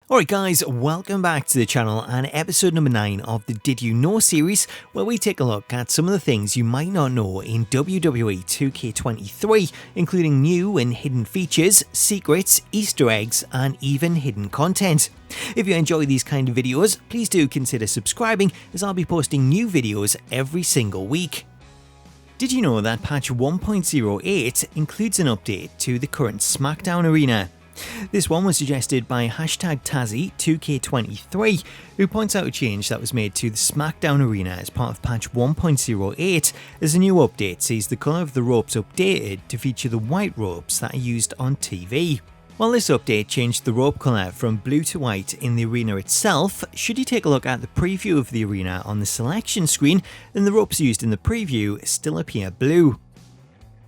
Alright guys, welcome back to the channel and episode number 9 of the Did You Know series, where we take a look at some of the things you might not know in WWE 2K23, including new and hidden features, secrets, Easter eggs, and even hidden content. If you enjoy these kind of videos, please do consider subscribing, as I'll be posting new videos every single week. Did you know that patch 1.08 includes an update to the current Smackdown arena? This one was suggested by #Tazzy2K23, who points out a change that was made to the Smackdown arena as part of patch 1.08, as a new update sees the colour of the ropes updated to feature the white ropes that are used on TV. While this update changed the rope colour from blue to white in the arena itself, should you take a look at the preview of the arena on the selection screen, then the ropes used in the preview still appear blue.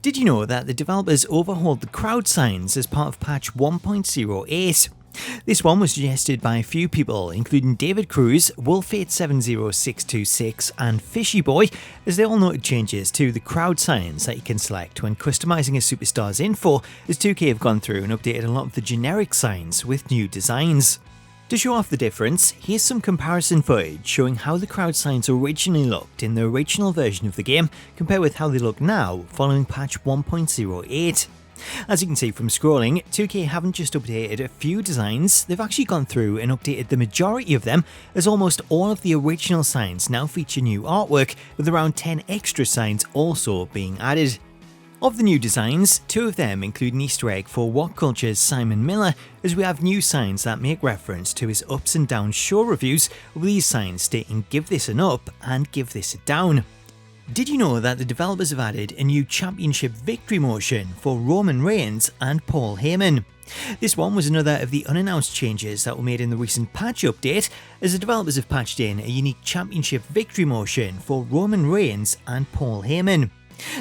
Did you know that the developers overhauled the crowd signs as part of patch 1.08? This one was suggested by a few people, including David Cruz, Wolf870626 and Fishy Boy, as they all noted changes to the crowd signs that you can select when customizing a superstar's info, as 2K have gone through and updated a lot of the generic signs with new designs. To show off the difference, here's some comparison footage showing how the crowd signs originally looked in the original version of the game compared with how they look now following patch 1.08. As you can see from scrolling, 2K haven't just updated a few designs, they've actually gone through and updated the majority of them, as almost all of the original signs now feature new artwork, with around 10 extra signs also being added. Of the new designs, 2 of them include an Easter egg for What Culture's Simon Miller, as we have new signs that make reference to his ups and downs show reviews, with these signs stating "give this an up" and "give this a down." Did you know that the developers have added a new championship victory motion for Roman Reigns and Paul Heyman? This one was another of the unannounced changes that were made in the recent patch update, as the developers have patched in a unique championship victory motion for Roman Reigns and Paul Heyman.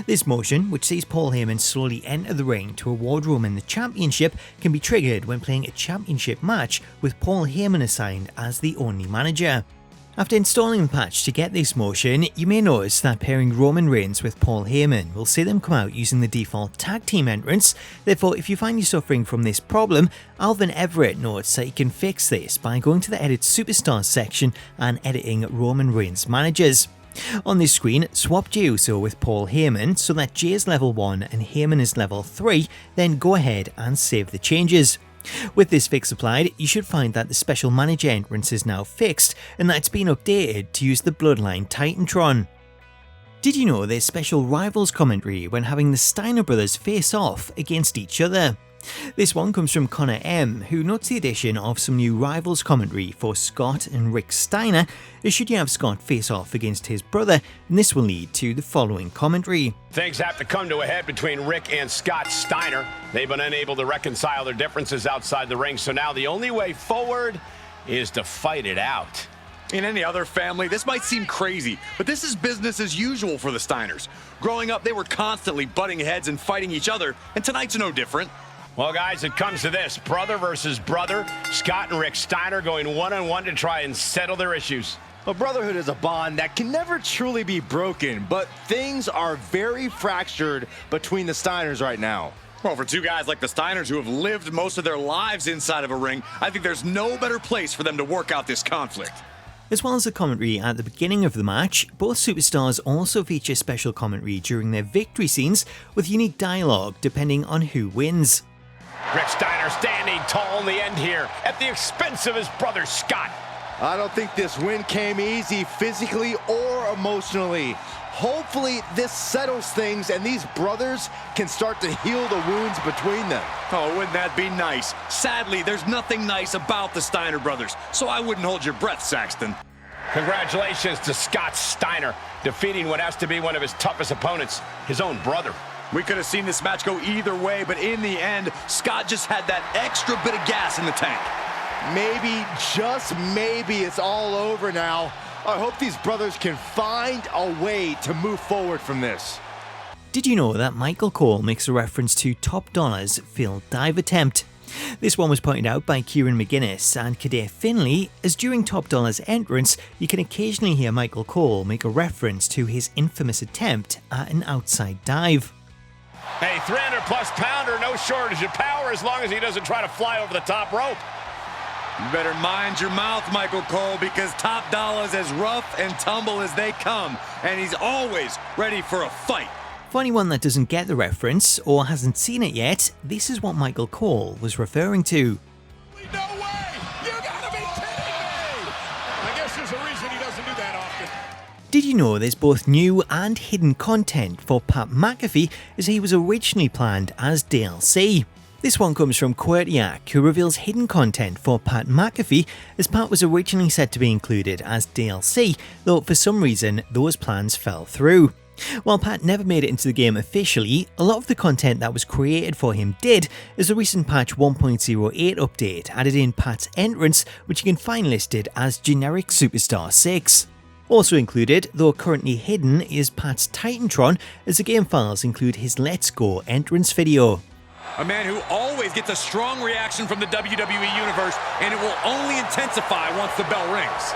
This motion, which sees Paul Heyman slowly enter the ring to award Roman the championship, can be triggered when playing a championship match with Paul Heyman assigned as the only manager. After installing the patch to get this motion, you may notice that pairing Roman Reigns with Paul Heyman will see them come out using the default tag team entrance. Therefore, if you find you're suffering from this problem, Alvin Everett notes that you can fix this by going to the Edit Superstars section and editing Roman Reigns managers. On this screen, swap Jey Uso with Paul Heyman so that Jey is level 1 and Heyman is level 3, then go ahead and save the changes. With this fix applied, you should find that the special manager entrance is now fixed and that it's been updated to use the Bloodline Titantron. Did you know there's special rivals commentary when having the Steiner Brothers face off against each other? This one comes from Connor M, who notes the addition of some new rivals commentary for Scott and Rick Steiner, as should you have Scott face off against his brother, and this will lead to the following commentary. Things have to come to a head between Rick and Scott Steiner. They've been unable to reconcile their differences outside the ring, so now the only way forward is to fight it out. In any other family, this might seem crazy, but this is business as usual for the Steiners. Growing up, they were constantly butting heads and fighting each other, and tonight's no different. Well, guys, it comes to this. Brother versus brother. Scott and Rick Steiner going one-on-one to try and settle their issues. A brotherhood is a bond that can never truly be broken, but things are very fractured between the Steiners right now. Well, for two guys like the Steiners who have lived most of their lives inside of a ring, I think there's no better place for them to work out this conflict. As well as the commentary at the beginning of the match, both superstars also feature special commentary during their victory scenes with unique dialogue depending on who wins. Rick Steiner standing tall in the end here at the expense of his brother Scott. I don't think this win came easy physically or emotionally. Hopefully this settles things and these brothers can start to heal the wounds between them. Oh, wouldn't that be nice? Sadly, there's nothing nice about the Steiner brothers, so I wouldn't hold your breath, Saxton. Congratulations to Scott Steiner, defeating what has to be one of his toughest opponents, his own brother. We could have seen this match go either way, but in the end, Scott just had that extra bit of gas in the tank. Maybe, just maybe, it's all over now. I hope these brothers can find a way to move forward from this. Did you know that Michael Cole makes a reference to Top Dolla's failed dive attempt? This one was pointed out by Kieran McGuinness and Kadir Finley, as during Top Dolla's entrance, you can occasionally hear Michael Cole make a reference to his infamous attempt at an outside dive. A 300-plus pounder, no shortage of power as long as he doesn't try to fly over the top rope. You better mind your mouth, Michael Cole, because Top Dolla's as rough and tumble as they come, and he's always ready for a fight. For anyone that doesn't get the reference or hasn't seen it yet, this is what Michael Cole was referring to. No way! You gotta be kidding me! I guess there's a reason he doesn't do that often. Did you know there's both new and hidden content for Pat McAfee, as he was originally planned as DLC? This one comes from Quirtiac, who reveals hidden content for Pat McAfee, as Pat was originally set to be included as DLC, though for some reason those plans fell through. While Pat never made it into the game officially, a lot of the content that was created for him did, as the recent patch 1.08 update added in Pat's entrance, which you can find listed as Generic Superstar 6. Also included, though currently hidden, is Pat's Titantron, as the game files include his Let's Go entrance video. A man who always gets a strong reaction from the WWE Universe, and it will only intensify once the bell rings.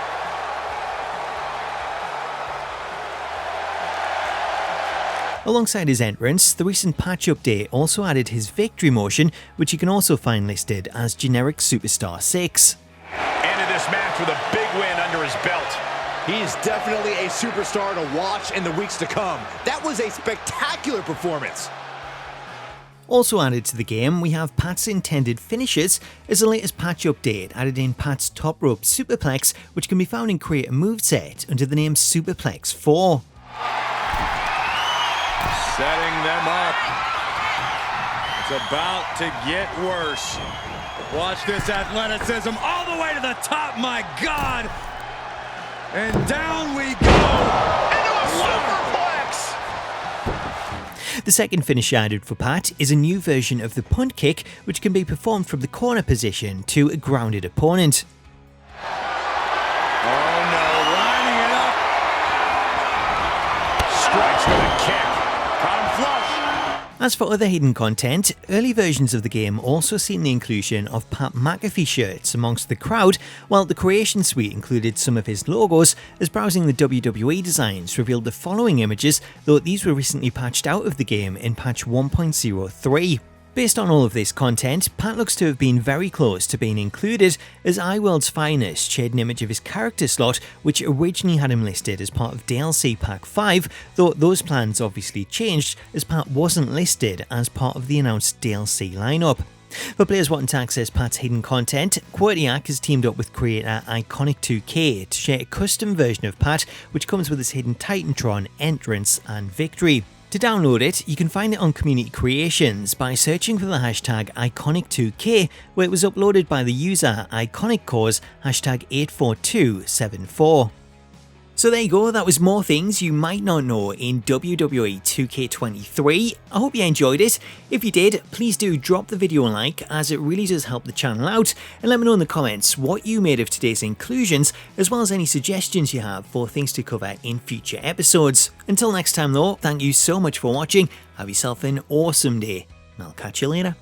Alongside his entrance, the recent patch update also added his victory motion, which you can also find listed as Generic Superstar 6. Ended this match with a big win under his belt. He's definitely a superstar to watch in the weeks to come. That was a spectacular performance. Also added to the game, we have Pat's intended finishes, as the latest patch update added in Pat's top rope superplex, which can be found in Create a Moveset under the name Superplex 4. Setting them up. It's about to get worse. Watch this athleticism all the way to the top, my God. And down we go. Into a superplex! The second finish added for Pat is a new version of the punt kick, which can be performed from the corner position to a grounded opponent. Oh no, lining it up. Strikes with a kick. Caught him flush. As for other hidden content, early versions of the game also seen the inclusion of Pat McAfee shirts amongst the crowd, while the creation suite included some of his logos, as browsing the WWE designs revealed the following images, though these were recently patched out of the game in patch 1.03. Based on all of this content, Pat looks to have been very close to being included, as iWorld's Finest shared an image of his character slot, which originally had him listed as part of DLC Pack 5, though those plans obviously changed, as Pat wasn't listed as part of the announced DLC lineup. For players wanting to access Pat's hidden content, Quirtiac has teamed up with creator Iconic 2K to share a custom version of Pat, which comes with his hidden Titantron, entrance and victory. To download it, you can find it on Community Creations by searching for the hashtag Iconic2K, where it was uploaded by the user IconicCause #84274. So there you go, that was more things you might not know in WWE 2K23. I hope you enjoyed it. If you did, please do drop the video a like, as it really does help the channel out, and let me know in the comments what you made of today's inclusions, as well as any suggestions you have for things to cover in future episodes. Until next time though, thank you so much for watching, have yourself an awesome day, and I'll catch you later.